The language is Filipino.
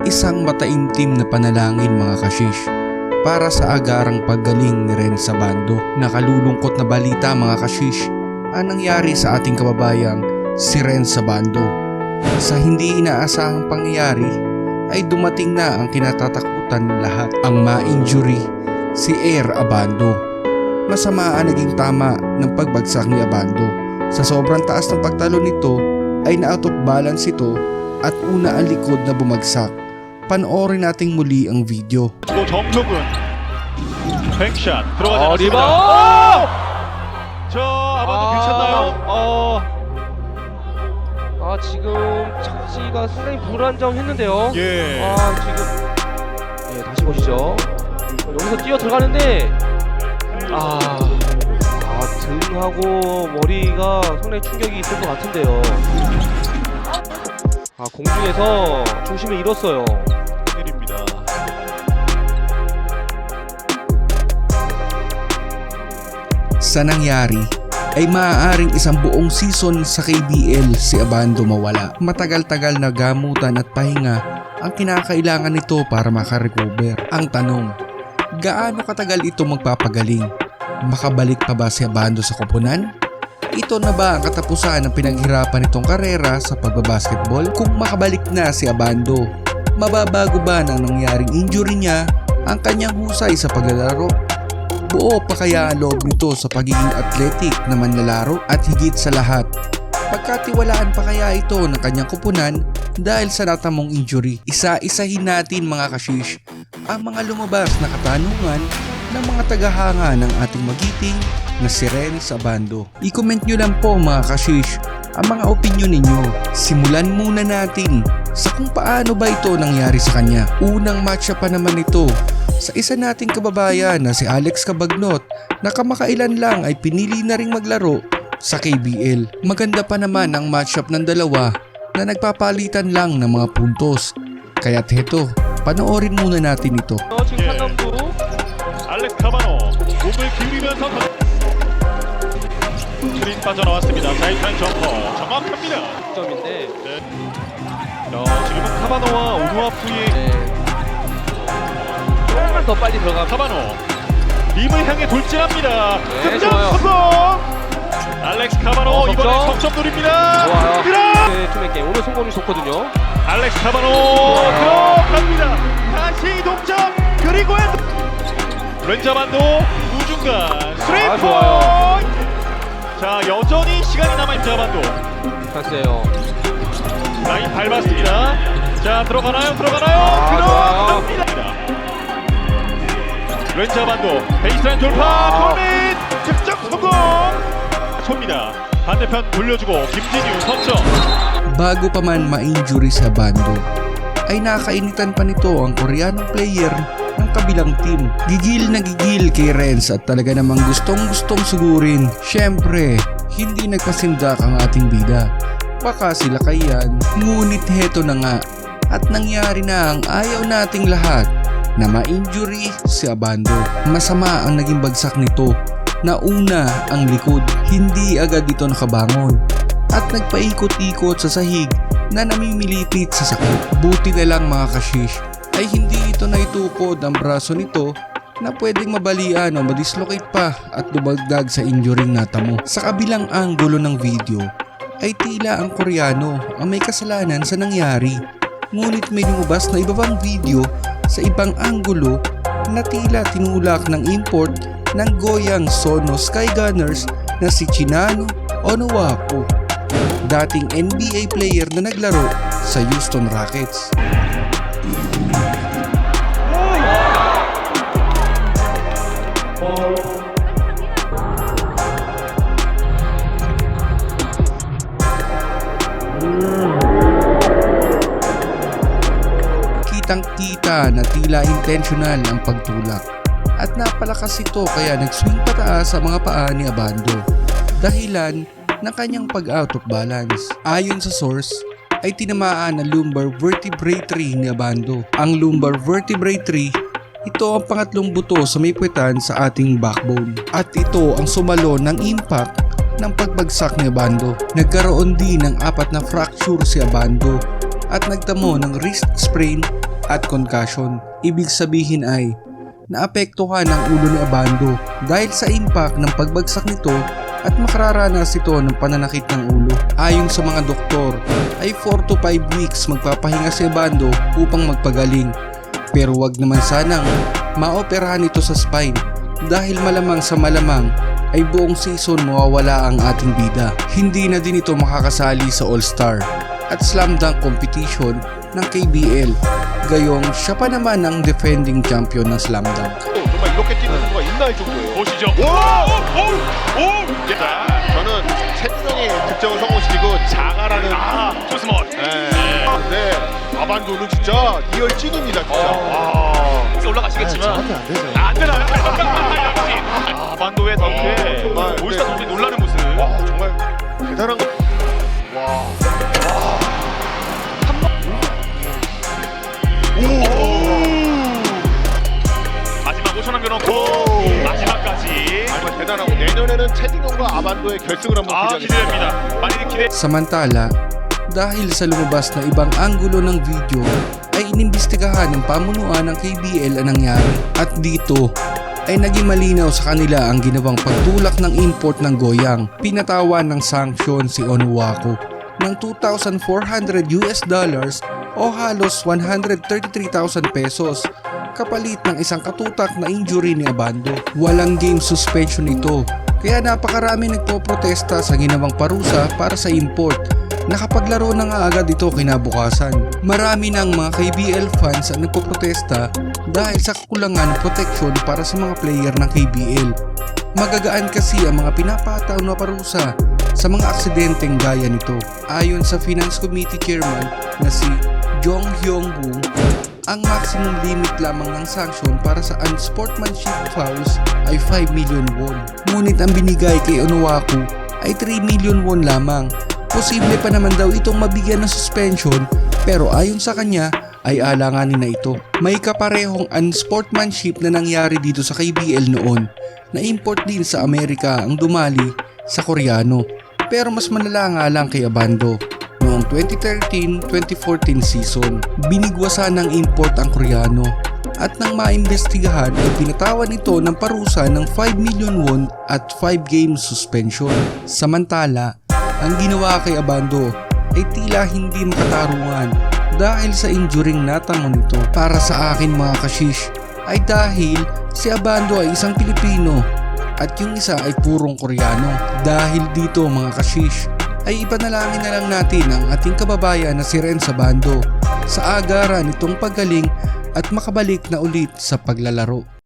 Isang mataimtim na panalangin mga kashish para sa agarang paggaling ni Renz Abando. Nakalulungkot na balita mga kashish ang nangyari sa ating kababayang si Renz Abando. Sa hindi inaasahang pangyayari ay dumating na ang kinatatakutan ng lahat, ang ma-injury si Air Abando. Masama ang naging tama ng pagbagsak ni Abando. Sa sobrang taas ng pagtalon nito ay na-out of balance ito at una ang likod na bumagsak. Panoorin nating muli ang video. 정석은 뱅샷 들어가지 않았습니다. 리바운드! 저 아마도 괜찮나요? 지금 착지가 상당히 불안정했는데요. 예. 지금 다시 보시죠. 여기서 뛰어 들어가는데 등하고 머리가 상당히 충격이 있을 것 같은데요. 공중에서 중심을 잃었어요. 일입니다. Sa nangyari ay maaaring isang buong season sa KBL si Abando mawala. Matagal-tagal na gamutan at pahinga ang kinakailangan nito para makarecover. Ang tanong, gaano katagal ito magpapagaling? Makabalik pa ba si Abando sa koponan? Ito na ba ang katapusan ng pinaghirapan nitong karera sa pagbabasketball? Kung makabalik na si Abando, mababago ba ng nangyaring injury niya ang kanyang husay sa paglalaro? Buo pa kaya ang loob nito sa pagiging athletic na manlalaro? At higit sa lahat, pagkatiwalaan pa kaya ito ng kanyang kupunan dahil sa natamong injury? Isa-isahin natin mga kashish ang mga lumabas na katanungan ng mga tagahanga ng ating magiting na si Renz Abando. I-comment nyo lang po mga kashish ang mga opinion ninyo. Simulan muna natin sa kung paano ba ito nangyari sa kanya. Unang matchup pa naman ito sa isa nating kababayan na si Alex Cabagnot na kamakailan lang ay pinili na ring maglaro sa KBL. Maganda pa naman ang matchup ng dalawa na nagpapalitan lang ng mga puntos. Kaya't heto, panoorin muna natin ito. 지금 상남구 알렉스 카바노 몸을 기울이면서 스크린 빠져나왔습니다. 자이탄 점퍼 정확합니다. 점인데 네. 지금은 카바노와 오누아프의 조금만 더 빨리 들어가면 카바노 림을 향해 돌진합니다. 네, 득점 좋아요. 성공. 알렉스 카바노 이번에 석점. 석점 노립니다. 좋아요. 밀어. 투맨 게임 오늘 성공률 좋거든요. 알렉스 카바노 들어갑니다. 다시 동점. 그리고 렌즈 아반도 우중간 3포인트. 좋아요. 자 여전히 시간이 남아있는 아반도 찬스예요. 라인 밟았습니다. 자 들어가나요? 좋아요. 들어갑니다. 렌즈 아반도 베이스라인 돌파 골밑 득점 성공. 쏩니다. 반대편 돌려주고 김진유 석점. Bago pa man ma-injury sa Abando, ay nakainitan pa nito ang Koreanong player ng kabilang team. Gigil na gigil kay Renz at talaga namang gustong sugurin. Syempre, hindi nagpasindak ang ating bida. Baka sila kayan, ngunit heto na nga at nangyari na ang ayaw nating lahat na ma-injury si Abando. Masama ang naging bagsak nito. Nauna ang likod, hindi agad ito nakabangon at nagpaikot-ikot sa sahig na namimilipit sa sakit. Buti na lang mga kashish ay hindi ito naitukod ang braso nito na pwedeng mabalian o madislocate pa at dumagdag sa injuring natamo. Sa kabilang anggulo ng video ay tila ang Koreano ang may kasalanan sa nangyari. Ngunit may lumabas na iba pang video sa ibang anggulo na tila tinulak ng import ng Goyang Sono Sky Gunners na si Chinano Onuaku, dating NBA player na naglaro sa Houston Rockets. Kitang-kita na tila intentional ang pagtulak at napalakas ito kaya nag-swing pataas sa mga paa ni Abando dahilan ng kanyang pag-out of balance. Ayon sa source ay tinamaan ang lumbar vertebrae tree ni Abando. Ang lumbar vertebrae tree, ito ang pangatlong buto sa may puwetan sa ating backbone at ito ang sumalo ng impact ng pagbagsak ni Abando. Nagkaroon din ng 4 na fracture si Abando at nagtamo ng wrist sprain at concussion. Ibig sabihin ay naapektuhan ang ulo ni Abando dahil sa impact ng pagbagsak nito at makararanas ito ng pananakit ng ulo. Ayon sa mga doktor ay 4 to 5 weeks magpapahinga si Abando upang magpagaling. Pero wag naman sanang maoperahan ito sa spine dahil malamang sa malamang ay buong season mawawala ang ating bida. Hindi na din ito makakasali sa All-Star at Slam Dunk competition ng KBL. Gayong siya pa naman ang defending champion ng Slam Dunk. 정말 이렇게 뛰는 선수가 있나 할 정도예요. 보시죠. 오! 오! 자, 저는 최준영이 득점을 성공시키고 자가라는 조스몰. 근데 아반도는 진짜 리얼 찐입니다 진짜. 올라가시겠지만 저한테 안 되죠. 안 되나요? 반도의 덩크에 정말 올스타 선수들이 놀라는 모습. 와 정말 대단한 거. 와. 마지막 5천 원 겨놓고 오. 마지막까지. 정말 대단하고 내년에는 최준영과 아반도의 결승을 한번 기대하겠습니다. 기대됩니다. 많이 기대. Samantala, dahil sa lumabas na ibang anggulo ng video ay inimbestigahan ng pamunuan ng KBL ang nangyari at dito ay naging malinaw sa kanila ang ginawang pagtulak ng import ng goyang. Pinatawan ng sanction si Onuaku ng $2,400 o halos 133,000 pesos kapalit ng isang katutak na injury ni Abando. Walang game suspension ito kaya napakarami nagpoprotesta sa ginawang parusa para sa import. Nakapaglaro na nga agad ito kinabukasan. Marami ng mga KBL fans ang nagpoprotesta dahil sa kakulangan ng proteksyon para sa mga player ng KBL. Magagaan kasi ang mga pinapataw na parusa sa mga aksidenteng gaya nito. Ayon sa Finance Committee Chairman na si Jong Hyung-woo, ang maximum limit lamang ng sanction para sa unsportsmanship fouls ay 5 million won. Ngunit ang binigay kay Onuaku ay 3 million won lamang. Posible pa naman daw itong mabigyan ng suspension pero ayon sa kanya ay alanganin na ito. May kaparehong unsportsmanship na nangyari dito sa KBL noon na import din sa Amerika ang dumali sa Koreano. Pero mas malala nga lang kay Abando. Noong 2013-2014 season, binigwasan ng import ang Koreano at nang maimbestigahan ay pinatawan ito ng parusa ng 5 million won at 5 game suspension. Samantala, ang ginawa kay Abando ay tila hindi makatarungan dahil sa injuring natamo nito. Para sa akin mga kashish ay dahil si Abando ay isang Pilipino at yung isa ay purong Koreano. Dahil dito mga kashish ay ipanalangin na lang natin ang ating kababayan na si Renz Abando sa agaran nitong paggaling at makabalik na ulit sa paglalaro.